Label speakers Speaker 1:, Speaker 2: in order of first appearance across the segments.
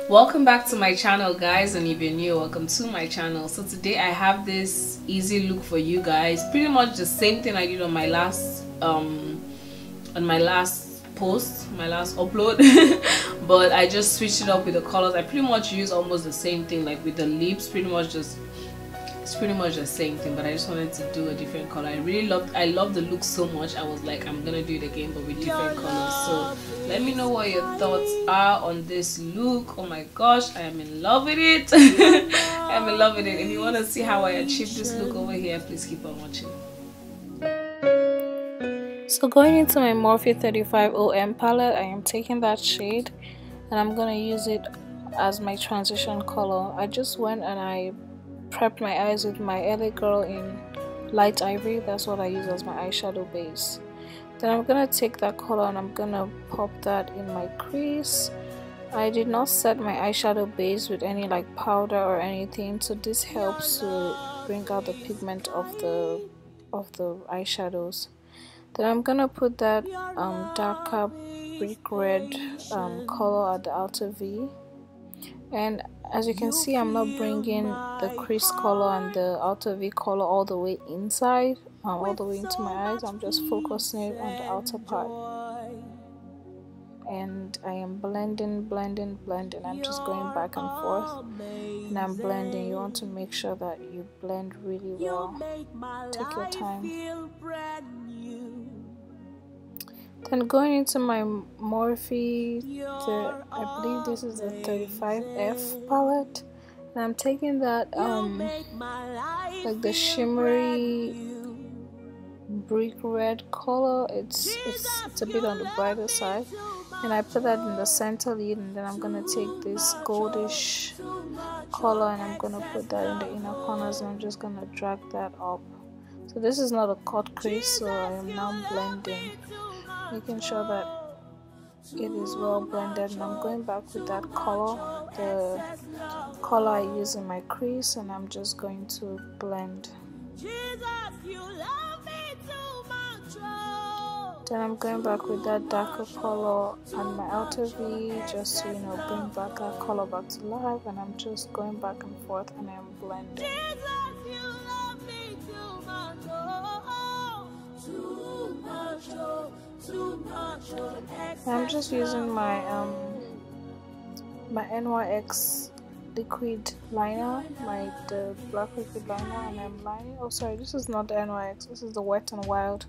Speaker 1: Welcome back to my channel, guys, and if you're new, welcome to my channel. So today I have this easy look for you guys, pretty much the same thing I did on my last post, my last upload. But I just switched it up with the colors. I pretty much use almost the same thing, like with the lips, it's pretty much the same thing, but I just wanted to do a different color. I love the look so much. I was like, I'm gonna do it again, but with different colors. So let me know what your thoughts are on this look. Oh my gosh, I am in love with it. I'm in love with it. If you want to see how I achieved this look over here, please keep on watching. So going into my Morphe 35OM palette, I am taking that shade and I'm gonna use it as my transition color. I just went and I prepped my eyes with my LA Girl in light ivory. That's what I use as my eyeshadow base. Then I'm gonna take that color and I'm gonna pop that in my crease. I did not set my eyeshadow base with any like powder or anything, so this helps to bring out the pigment of the eyeshadows. Then I'm gonna put that darker brick red color at the outer V, and as you can see, I'm not bringing the crease color and the outer V color all the way inside, all the way into my eyes. I'm just focusing it on the outer part, and I am blending. I'm just going back and forth, and I'm blending. You want to make sure that you blend really well. Take your time. Then going into my Morphe, I believe this is the 35F palette, and I'm taking that like the shimmery brick red color. It's a bit on the brighter side, and I put that in the center lid, and then I'm gonna take this goldish color and I'm gonna put that in the inner corners, and I'm just gonna drag that up. So this is not a cut crease, so I am now blending, making sure that it is well blended, and I'm going back with that color, the color I use in my crease, and I'm just going to blend. Then I'm going back with that darker color on my outer V, just to bring back that color back to life, and I'm just going back and forth and I'm blending. I'm just using my my NYX liquid liner, the black liquid liner, and I'm lining. Oh sorry, this is not the NYX, this is the Wet n Wild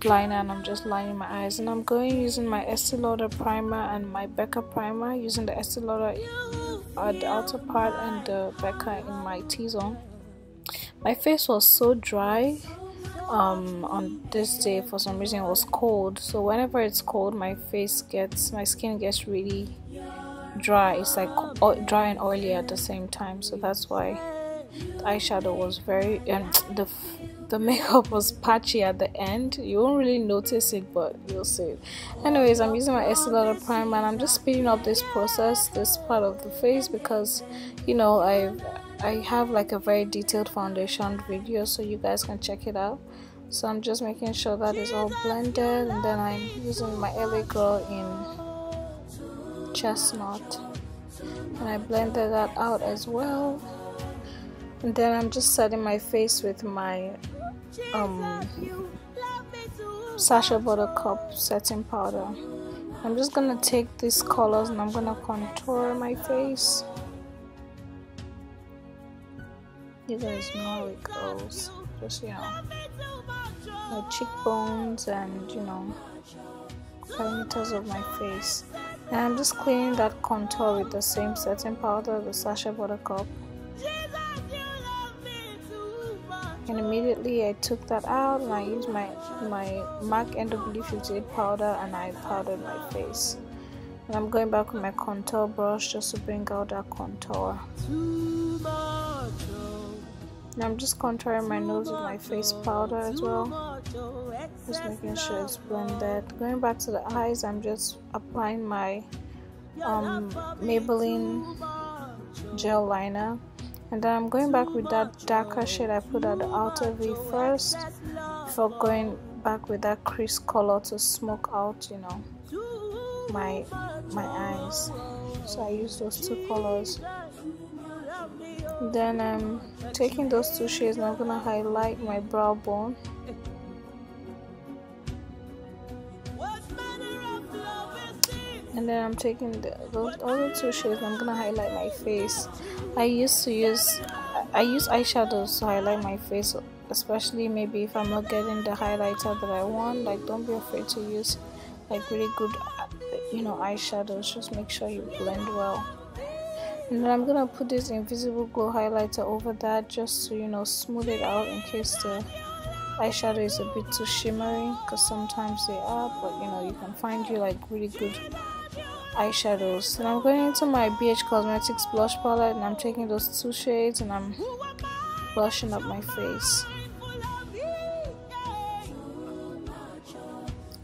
Speaker 1: liner, and I'm just lining my eyes. And I'm going using my Estee Lauder primer and my Becca primer, using the Estee Lauder at the outer part and the Becca in my T-zone. My face was so dry on this day. For some reason it was cold, so whenever it's cold my skin gets really dry. It's like dry and oily at the same time, so that's why the eyeshadow was very, and the makeup was patchy at the end. You won't really notice it, but you'll see it. Anyways, I'm using my Estee Lauder primer, and I'm just speeding up this process, this part of the face, because I have like a very detailed foundation video, so you guys can check it out. So I'm just making sure that is all blended, and then I'm using my LA Girl in Chestnut, and I blended that out as well. And then I'm just setting my face with my Sacha Buttercup setting powder. I'm just gonna take these colors and I'm gonna contour my face. You guys know how it goes. Just my cheekbones and perimeters of my face. And I'm just cleaning that contour with the same setting powder, the Sacha Buttercup. And immediately I took that out and I used my MAC NW58 powder and I powdered my face. And I'm going back with my contour brush just to bring out that contour. And I'm just contouring my nose with my face powder as well, just making sure it's blended. Going back to the eyes, I'm just applying my Maybelline gel liner, and then I'm going back with that darker shade I put at the outer V first, before going back with that crease color to smoke out my eyes. So I use those two colors. Then I'm taking those two shades and I'm gonna highlight my brow bone. And then I'm taking those other two shades and I'm gonna highlight my face. I use eyeshadows to highlight my face, especially maybe if I'm not getting the highlighter that I want. Like, don't be afraid to use like really good eyeshadows. Just make sure you blend well. And then I'm gonna put this invisible glow highlighter over that, just to smooth it out in case the eyeshadow is a bit too shimmery, because sometimes they are, but you can find like really good eyeshadows. And I'm going into my BH Cosmetics blush palette and I'm taking those two shades and I'm blushing up my face.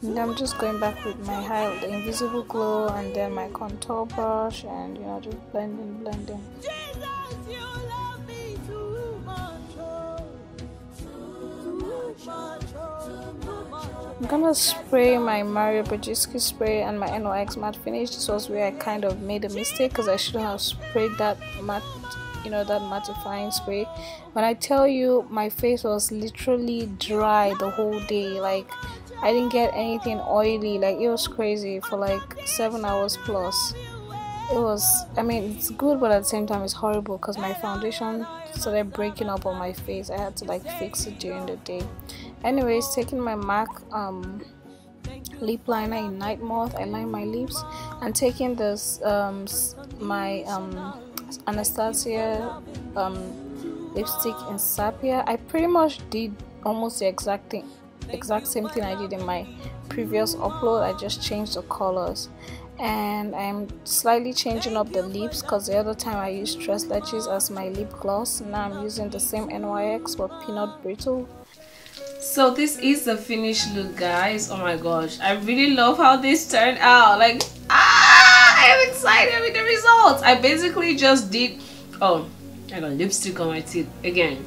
Speaker 1: And then I'm just going back with my the invisible glow and then my contour brush and just blending. I'm gonna spray my Mario Badescu spray and my NYX matte finish. This was where I kind of made a mistake because I shouldn't have sprayed that matte, that mattifying spray. When I tell you, my face was literally dry the whole day. Like, I didn't get anything oily. Like, it was crazy for like 7 hours plus. It was, it's good, but at the same time it's horrible because my foundation started breaking up on my face. I had to like fix it during the day. Anyways, taking my MAC lip liner in Night Moth, I line my lips, and taking this my Anastasia lipstick in Sapphire. I pretty much did almost the exact same thing I did in my previous upload. I just changed the colors, and I'm slightly changing up the lips because the other time I used Tres Leches as my lip gloss. Now I'm using the same NYX but peanut brittle.
Speaker 2: So this is the finished look, guys. Oh my gosh, I really love how this turned out. Like, I am excited with the results. I basically just did, oh, I got lipstick on my teeth again.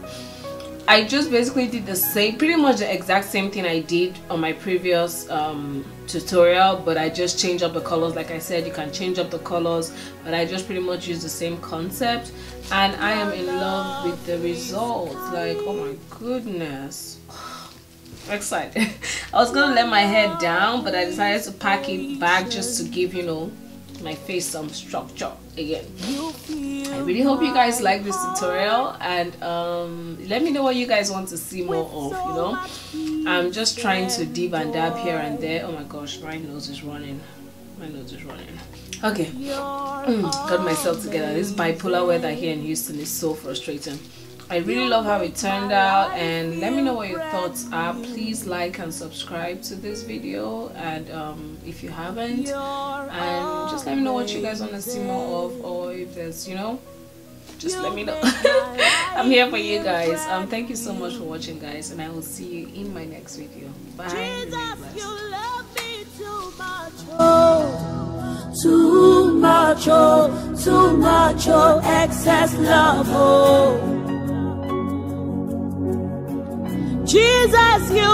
Speaker 2: I just basically did the same, pretty much the exact same thing I did on my previous tutorial, but I just changed up the colors. Like I said, you can change up the colors, but I just pretty much used the same concept, and I am in love with the results. Like, oh my goodness, I'm excited. I was gonna let my hair down, but I decided to pack it back just to give my face some structure again. I really hope you guys like this tutorial, and let me know what you guys want to see more of. I'm just trying to dib and dab here and there. Oh my gosh, my nose is running. Okay, got myself together. This bipolar weather here in Houston is so frustrating. I really love how it turned out, and let me know what your thoughts are. Please like and subscribe to this video, and if you haven't, and just let me know what you guys want to see more of, or if there's just let me know. I'm here for you guys. Thank you so much for watching, guys, and I will see you in my next video. Bye. Remain blessed. Too much, excess love, Jesus, you